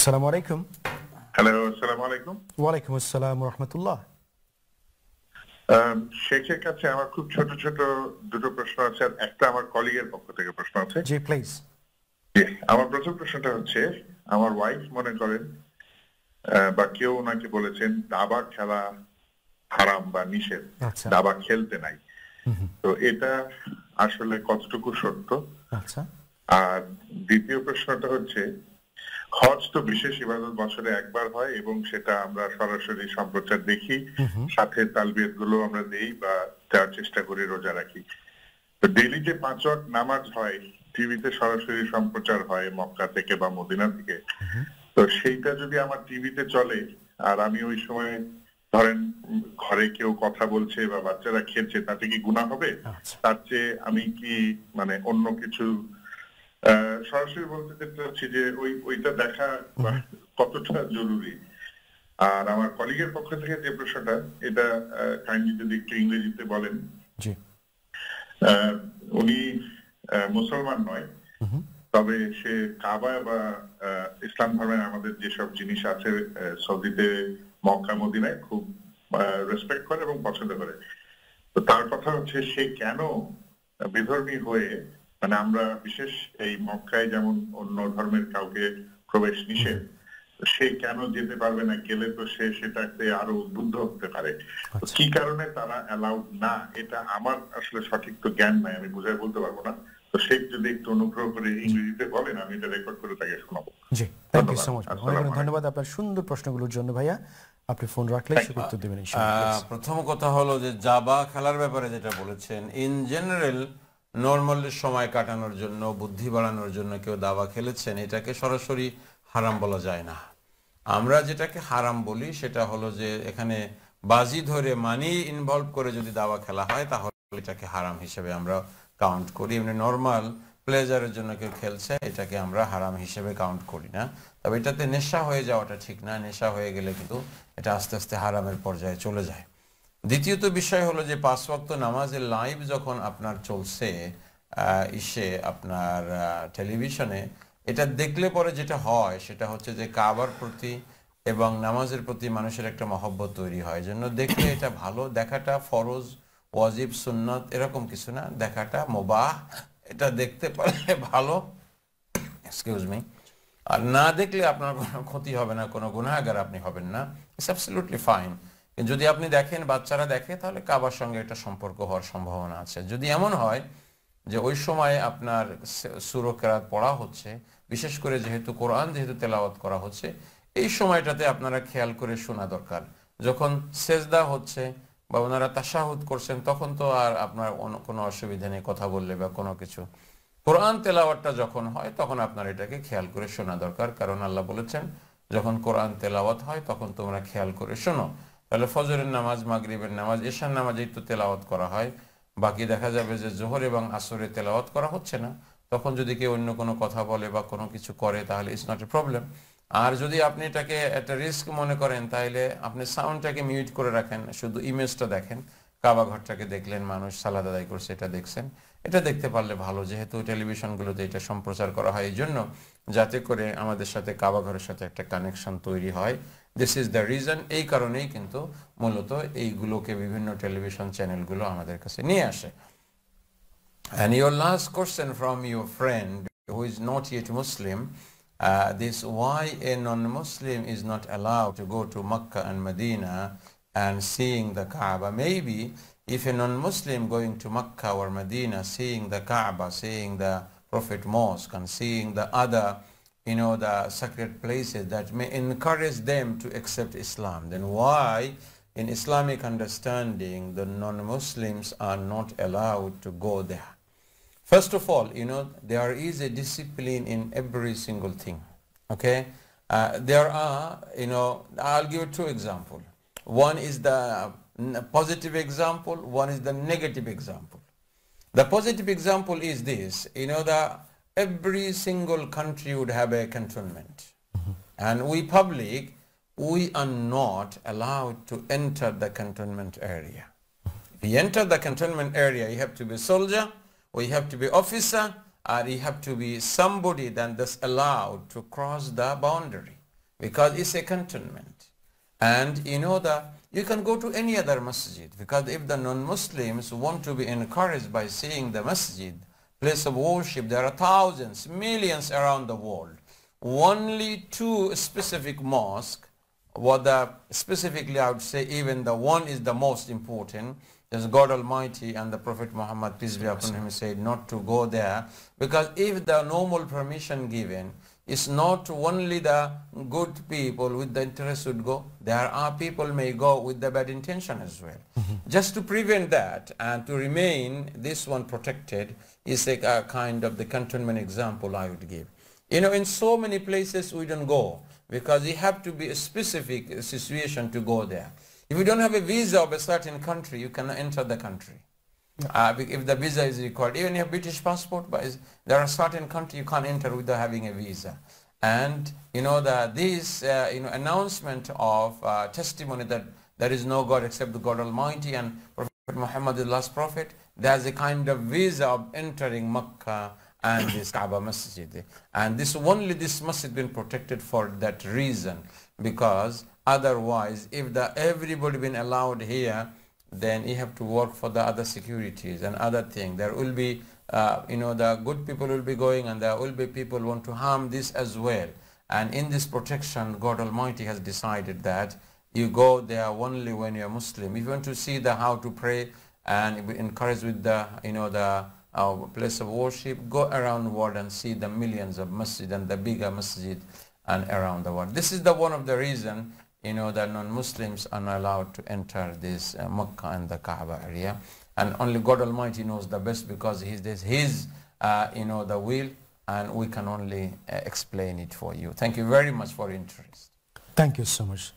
আসসালামু আলাইকুম। হ্যালো, আসসালামু আলাইকুম। ওয়ালাইকুম আসসালাম ওয়া রাহমাতুল্লাহ। শেখের কাছে আমার খুব ছোট ছোট দুটো প্রশ্ন আছে, আর একটা আমার কলিগের পক্ষ থেকে প্রশ্ন আছে। জি প্লিজ। জি, আমার প্রথম প্রশ্নটা হচ্ছে, আমার ওয়াইফ মনে করেন বা কেউ ওনাকে বলেছেন দাবা খেলা হারাম বা নিষেধ, আচ্ছা। দাবা খেলতে নাই। তো এটা আসলে কতটুকু সত্য? আচ্ছা। আর দ্বিতীয় প্রশ্নটা হচ্ছে, হজ তো বিশেষ ইবাদত, বছরে একবার হয় এবং সেটা আমরা সরাসরি সম্প্রচার দেখি, সাথে তালবিয়াত গুলো আমরা দেই বা দেওয়ার চেষ্টা করি, রোজা রাখি। তো ডেইলি যে 5 ওয়াক্ত নামাজ হয়, টিভিতে সরাসরি সম্প্রচার হয় মক্কা থেকে বা মদিনা থেকে, তো সেইটা যদি আমার টিভিতে চলে আর আমি ওই সময় ধরেন ঘরে কেউ কথা বলছে বা বাচ্চারা খেলছে, তাতে কি গুনাহ হবে? তার চেয়ে আমি কি মানে অন্য কিছু সরাসরি বলতে চাচ্ছি যে ওইটা দেখা কতটা জরুরি। আর আমার কলিগের পক্ষ থেকে যে প্রশ্নটা, এটা কাইন্ডলি যদি একটু ইংরেজিতে বলেন। জি। উনি মুসলমান নয়, তবে সে কাবা বা ইসলাম ধর্মের আমাদের যেসব জিনিস আছে সৌদিতে মক্কা মদিনায় খুব রেসপেক্ট করে এবং পছন্দ করে। তো তার কথা হচ্ছে, সে কেন বিধর্মী হয়ে, মানে আমরা বিশেষ এই মক্কায় যেমন অন্য ধর্মের কাউকে প্রবেশ নিষেধ, সে কেন যেতে পারবে না? গেলে তো সে সেটাতে আরো উদ্বুদ্ধ হতে পারে। কি কারণে তারা অ্যালাউড না, এটা আমার আসলে সঠিক তো জ্ঞান নাই, আমি বুঝাই বলতে পারবো না। তো শেখ যদি একটু অনুগ্রহ করে ইংরেজিতে বলেন, আমি এটা রেকর্ড করে তাকে শোনাবো। জি, থ্যাংক ইউ সো মাচ। অনেক অনেক ধন্যবাদ আপনার সুন্দর প্রশ্নগুলোর জন্য ভাইয়া। আপনি ফোন রাখলে সে উত্তর দেবেন ইনশাআল্লাহ। প্রথম কথা হলো যে জাবা খেলার ব্যাপারে যেটা বলেছেন, ইন জেনারেল নরমাল সময় কাটানোর জন্য, বুদ্ধি বাড়ানোর জন্য কেউ দাবা খেলেছেন, এটাকে সরাসরি হারাম বলা যায় না। আমরা যেটাকে হারাম বলি সেটা হলো যে এখানে বাজি ধরে মানি ইনভলভ করে যদি দাবা খেলা হয়, তাহলে এটাকে হারাম হিসেবে আমরা কাউন্ট করি। এমনি নর্মাল প্লেজারের জন্য কেউ খেলছে, এটাকে আমরা হারাম হিসেবে কাউন্ট করি না। তবে এটাতে নেশা হয়ে যাওয়াটা ঠিক না। নেশা হয়ে গেলে কিন্তু এটা আস্তে আস্তে হারামের পর্যায়ে চলে যায়। দ্বিতীয়ত বিষয় হলো যে 5 ওয়াক্ত নামাজের লাইভ যখন আপনার চলছে আপনার টেলিভিশনে, এটা দেখলে পরে যেটা হয় সেটা হচ্ছে যে কাবার প্রতি এবং নামাজের প্রতি মানুষের একটা মহব্বত তৈরি হয়। জন্য দেখলে এটা ভালো। দেখাটা ফরজ, ওয়াজিব, সুন্নত এরকম কিছু না, দেখাটা মুবাহ। এটা দেখতে পারলে ভালো, এক্সকিউজ মি। আর না দেখলে আপনার কোনো ক্ষতি হবে না, কোনো গুনাহগার আপনি হবেন না, ইটস অ্যাবসলিউটলি ফাইন। যদি আপনি দেখেন, বাচ্চারা দেখে, তাহলে কাবার সঙ্গে একটা সম্পর্ক হওয়ার সম্ভাবনা আছে। যদি এমন হয় যে ওই সময় আপনার সূরা কেরাত পড়া হচ্ছে, বিশেষ করে যেহেতু কোরআন যেহেতু তেলাওয়াত করা হচ্ছে, এই সময়টাতে আপনারা খেয়াল করে শোনা দরকার। যখন সেজদা হচ্ছে বা ওনারা তাশাহুদ করছেন, তখন তো আর আপনার কোনো অসুবিধা নেই কথা বললে বা কোনো কিছু। কোরআন তেলাওয়াতটা যখন হয়, তখন আপনার এটাকে খেয়াল করে শোনা দরকার। কারণ আল্লাহ বলেছেন, যখন কোরআন তেলাওয়াত হয় তখন তোমরা খেয়াল করে শোনো। তাহলে ফজরের নামাজ, মাগরিবের নামাজ, এশার নামাজেই তো তেলাওয়াত করা হয়। বাকি দেখা যাবে যে জোহর এবং আসরে তেলাওয়াত করা হচ্ছে না। তখন যদি কেউ অন্য কোনো কথা বলে বা কোনো কিছু করে, তাহলে ইটস নট এ প্রবলেম। আর যদি আপনি এটাকে একটা রিস্ক মনে করেন, তাহলে আপনি সাউন্ডটাকে মিউট করে রাখেন, শুধু ইমেজটা দেখেন। কাবা ঘরটাকে দেখলেন, মানুষ সালাদ আদায় করছে, এটা দেখছেন। এটা দেখতে পারলে ভালো, যেহেতু টেলিভিশনগুলোতে এটা সম্প্রচার করা হয়, এই জন্য যাতে করে আমাদের সাথে কাবা ঘরের সাথে একটা কানেকশন তৈরি হয়। This is the reason. এই কারণেই কিন্তু মূলত এইগুলোকে বিভিন্ন টেলিভিশন চ্যানেলগুলো আমাদের কাছে নিয়ে আসে। And your last question from your friend who is not yet Muslim, this why a non-Muslim is not allowed to go to Mecca and Medina and seeing the Kaaba. Maybe if a non-Muslim going to Mecca or Medina, seeing the Kaaba, seeing the Prophet Mosque and seeing the other, the sacred places that may encourage them to accept Islam, then why in Islamic understanding the non-Muslims are not allowed to go there? First of all, there is a discipline in every single thing, okay? There are, I'll give you two examples. One is the positive example, one is the negative example. The positive example is this, that every single country would have a cantonment. And we public, we are not allowed to enter the cantonment area. If you enter the cantonment area, you have to be a soldier, or you have to be officer, or you have to be somebody that is allowed to cross the boundary. because it's a cantonment. And you know that you can go to any other masjid, because if the non-Muslims want to be encouraged by seeing the masjid, place of worship, there are thousands, millions around the world. Only two specific mosques, specifically I would say even the one is the most important. There's God Almighty and the Prophet Muhammad, peace be upon him, said not to go there, because if the normal permission given, it's not only the good people with the interest would go, there are people may go with the bad intention as well. Just to prevent that and to remain this one protected is a kind of the cantonment example I would give. You know, in so many places we don't go because you have to be a specific situation to go there. If you don't have a visa of a certain country, you cannot enter the country. If the visa is required, even if you have British passport, but there are certain countries you can't enter without having a visa. And you know that this announcement of testimony that there is no God except the God Almighty and Prophet Muhammad is the last prophet, there's a kind of visa of entering Makkah and this Kaaba Masjid. And this masjid been protected for that reason, because otherwise if everybody been allowed here, then you have to work for the other securities and other things. There will be, the good people will be going, and there will be people who want to harm this as well. And in this protection, God Almighty has decided that you go there only when you're Muslim. If you want to see how to pray and be encouraged with the place of worship, go around the world and see the millions of masjid and the bigger masjid and around the world. This is one of the reasons that non-Muslims are not allowed to enter this Makkah and the Kaaba area. And only God Almighty knows the best, because His the will, and we can only explain it for you. Thank you very much for your interest. Thank you so much.